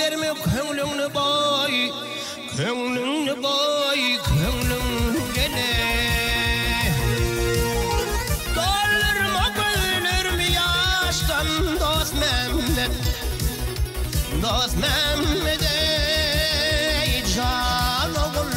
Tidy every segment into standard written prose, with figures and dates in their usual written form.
verme köngülüňni boy, köngülüňni boy, köngülüň gele. Doldurma gözlerimi yaştan dost Mehmet, dost Mehmet ey can oğul.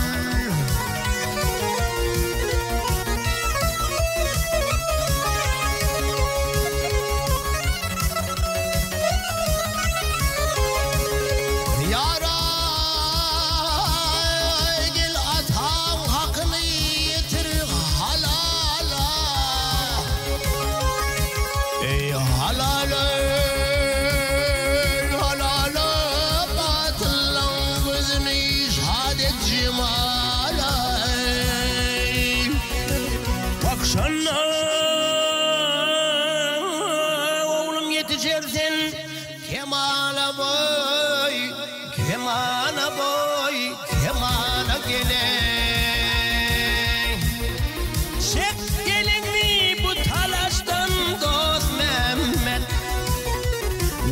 Oğlum yetişersin kemala boy, kemala boy, kemala gele. Çek gelini bu talaştan dost Mehmet,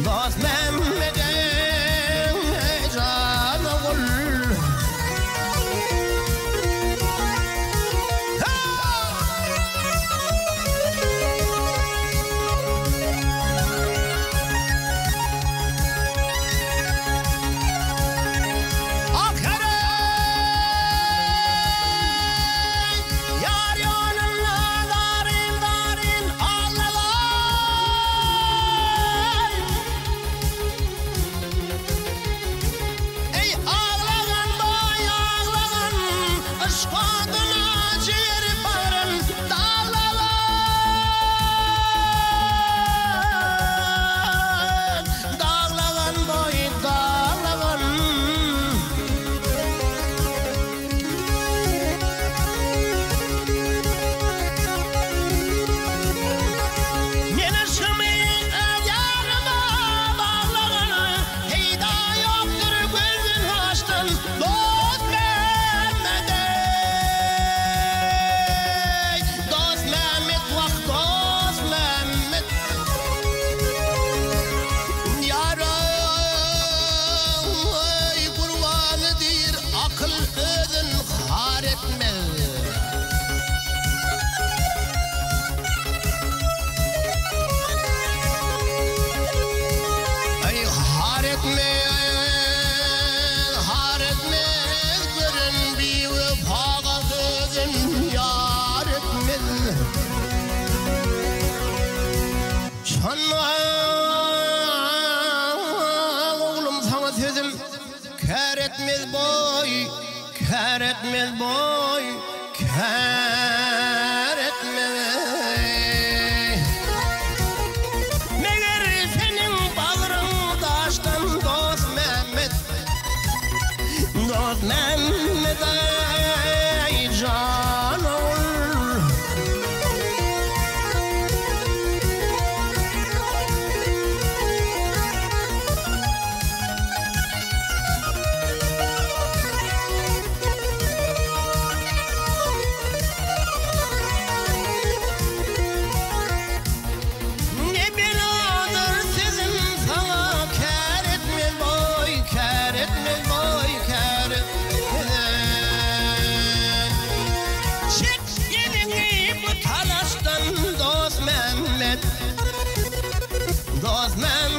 dost Mehmet ey can oğul. Oğlum sana sözüm kâr etmez boy, kâr etmez boy, kâr etmez. Meğer senin bağrın taştan dost Mehmet, dost Mehmet ey can oğul. Dost Mehmet